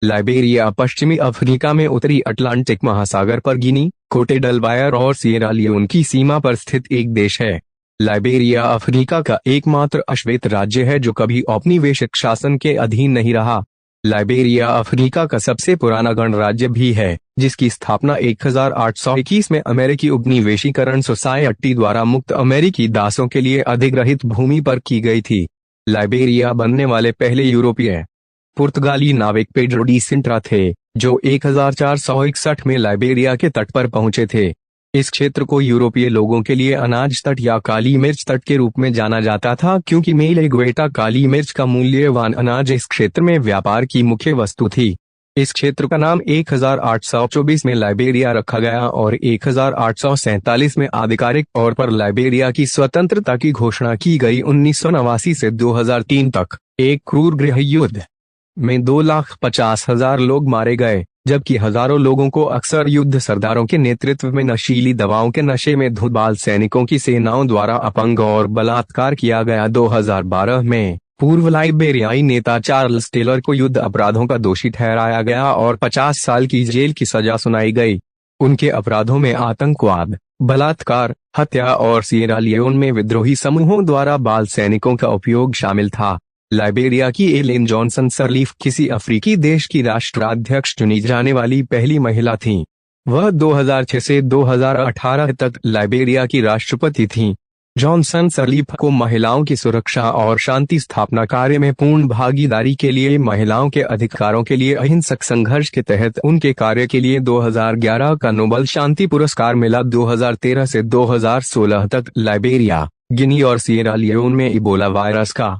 Liberia पश्चिमी Africa में उत्तरी अटलांटिक महासागर पर गिनी, कोटे डेलवायर और सिएरा लियोन की सीमा पर स्थित एक देश है। लाइबेरिया अफ्रीका का एकमात्र अश्वेत राज्य है जो कभी औपनिवेशिक शासन के अधीन नहीं रहा। लाइबेरिया अफ्रीका का सबसे पुराना गणराज्य भी है, जिसकी स्थापना 1821 में अमेरिकी उपनिवेशीकरण सोसाइटी द्वारा मुक्त अमेरिकी दासों के लिए अधिग्रहित भूमि पर की गई थी। लाइबेरिया बनने वाले पहले यूरोपीय पुर्तगाली नाविक पेड्रो डी सिंट्रा थे, जो 1461 में लाइबेरिया के तट पर पहुंचे थे। इस क्षेत्र को यूरोपीय लोगों के लिए अनाज तट या काली मिर्च तट के रूप में जाना जाता था, क्योंकि मेलेग्वेटा काली मिर्च का मूल्यवान अनाज इस क्षेत्र में व्यापार की मुख्य वस्तु थी। इस क्षेत्र का नाम 1824 में लाइबेरिया रखा गया और 1847 में आधिकारिक तौर पर लाइबेरिया की स्वतंत्रता की घोषणा की गई। 1989 से 2003 तक एक क्रूर गृह युद्ध में 2,50,000 लोग मारे गए, जबकि हजारों लोगों को अक्सर युद्ध सरदारों के नेतृत्व में नशीली दवाओं के नशे में धुत बाल सैनिकों की सेनाओं द्वारा अपंग और बलात्कार किया गया। 2012 में पूर्व लाइबेरियाई नेता चार्ल्स टेलर को युद्ध अपराधों का दोषी ठहराया गया और 50 साल की जेल की सजा सुनाई गई। उनके अपराधों में आतंकवाद, बलात्कार, हत्या और सिएरा लियोन में विद्रोही समूहों द्वारा बाल सैनिकों का उपयोग शामिल था। लाइबेरिया की एलेन जॉनसन सरलीफ किसी अफ्रीकी देश की राष्ट्राध्यक्ष चुनी जाने वाली पहली महिला थीं। वह 2006 से 2018 तक लाइबेरिया की राष्ट्रपति थीं। जॉनसन सरलीफ को महिलाओं की सुरक्षा और शांति स्थापना कार्य में पूर्ण भागीदारी के लिए महिलाओं के अधिकारों के लिए अहिंसक संघर्ष के तहत उनके कार्य के लिए 2011 का नोबेल शांति पुरस्कार मिला। 2013 से 2016 तक लाइबेरिया, गिनी और सिएरा लियोन में इबोला वायरस का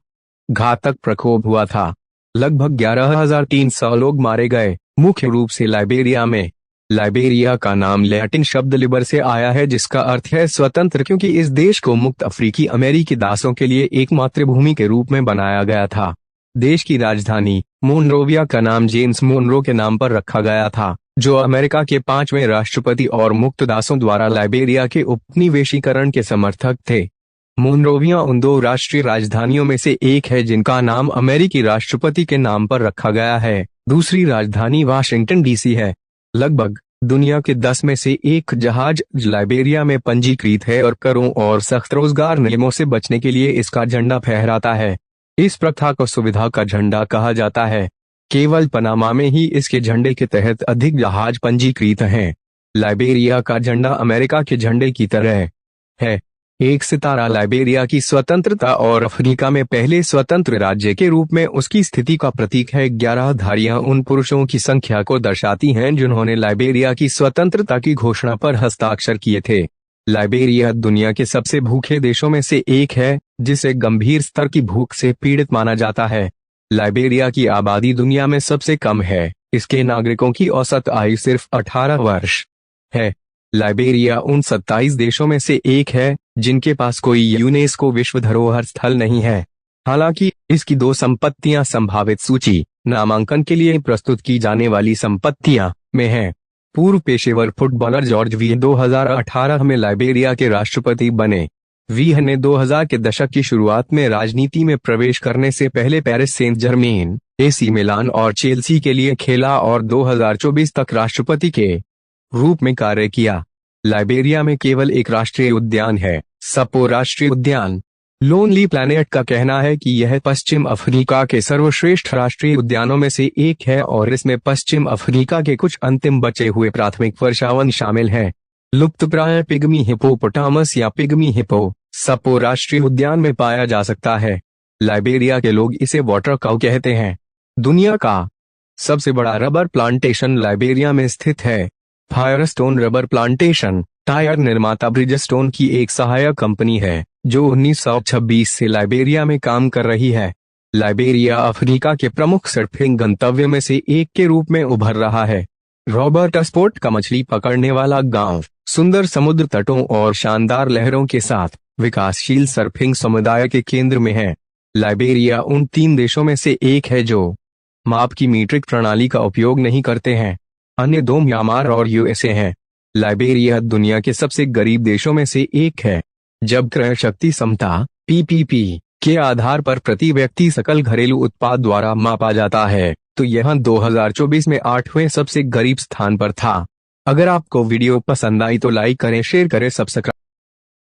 घातक प्रकोप हुआ था। लगभग 11,300 लोग मारे गए, मुख्य रूप से लाइबेरिया में। लाइबेरिया का नाम लैटिन शब्द लिबर से आया है, जिसका अर्थ है स्वतंत्र, क्योंकि इस देश को मुक्त अफ्रीकी अमेरिकी दासों के लिए एक मातृभूमि के रूप में बनाया गया था। देश की राजधानी मोनरोविया का नाम जेम्स मोनरो के नाम पर रखा गया था, जो अमेरिका के 5वें राष्ट्रपति और मुक्त दासों द्वारा लाइबेरिया के उपनिवेशीकरण के समर्थक थे। मोनरोविया उन 2 राष्ट्रीय राजधानियों में से एक है जिनका नाम अमेरिकी राष्ट्रपति के नाम पर रखा गया है। दूसरी राजधानी वाशिंगटन डीसी है। लगभग दुनिया के 10 में से 1 जहाज लाइबेरिया में पंजीकृत है और करों और सख्त रोजगार नियमों से बचने के लिए इसका झंडा फहराता है। इस प्रथा को सुविधा का झंडा कहा जाता है। केवल पनामा में ही इसके झंडे के तहत अधिक जहाज पंजीकृत हैं। लाइबेरिया का झंडा अमेरिका के झंडे की तरह है। एक सितारा लाइबेरिया की स्वतंत्रता और अफ्रीका में पहले स्वतंत्र राज्य के रूप में उसकी स्थिति का प्रतीक है। 11 धारियां उन पुरुषों की संख्या को दर्शाती हैं जिन्होंने लाइबेरिया की स्वतंत्रता की घोषणा पर हस्ताक्षर किए थे। लाइबेरिया दुनिया के सबसे भूखे देशों में से एक है, जिसे गंभीर स्तर की भूख से पीड़ित माना जाता है। लाइबेरिया की आबादी दुनिया में सबसे कम है। इसके नागरिकों की औसत आयु सिर्फ 18 वर्ष है। लाइबेरिया उन 27 देशों में से एक है जिनके पास कोई यूनेस्को विश्व धरोहर स्थल नहीं है। हालांकि इसकी 2 संपत्तियां संभावित सूची नामांकन के लिए प्रस्तुत की जाने वाली संपत्तियां में हैं। पूर्व पेशेवर फुटबॉलर जॉर्ज वीह 2018 में लाइबेरिया के राष्ट्रपति बने। वीह ने 2000 के दशक की शुरुआत में राजनीति में प्रवेश करने से पहले Paris Saint Germain, AC Milan और चेल्सी के लिए खेला और 2024 तक राष्ट्रपति के रूप में कार्य किया। लाइबेरिया में केवल एक राष्ट्रीय उद्यान है, सपो राष्ट्रीय उद्यान। लोनली प्लैनेट का कहना है कि यह पश्चिम अफ्रीका के सर्वश्रेष्ठ राष्ट्रीय उद्यानों में से एक है और इसमें पश्चिम अफ्रीका के कुछ अंतिम बचे हुए प्राथमिक वर्षावन शामिल हैं। लुप्तप्राय पिग्मी हिप्पोपोटामस या पिग्मी हिप्पो सपो राष्ट्रीय उद्यान में पाया जा सकता है। लाइबेरिया के लोग इसे वाटर काऊ कहते हैं। दुनिया का सबसे बड़ा रबर प्लांटेशन लाइबेरिया में स्थित है। फायरस्टोन रबर प्लांटेशन टायर निर्माता ब्रिजस्टोन की एक सहायक कंपनी है, जो 1926 से लाइबेरिया में काम कर रही है। लाइबेरिया अफ्रीका के प्रमुख सर्फिंग गंतव्य में से एक के रूप में उभर रहा है। रॉबर्ट स्पोर्ट का मछली पकड़ने वाला गांव, सुंदर समुद्र तटों और शानदार लहरों के साथ विकासशील सर्फिंग समुदाय के केंद्र में है। लाइबेरिया उन 3 देशों में से एक है जो माप की मीट्रिक प्रणाली का उपयोग नहीं करते हैं। अन्य 2 म्यांमार और यूएसए हैं। लाइबेरिया दुनिया के सबसे गरीब देशों में से एक है। जब क्रय शक्ति समता पीपीपी के आधार पर प्रति व्यक्ति सकल घरेलू उत्पाद द्वारा मापा जाता है, तो यह 2024 में 8वें सबसे गरीब स्थान पर था। अगर आपको वीडियो पसंद आई तो लाइक करें, शेयर करें, सब्सक्राइब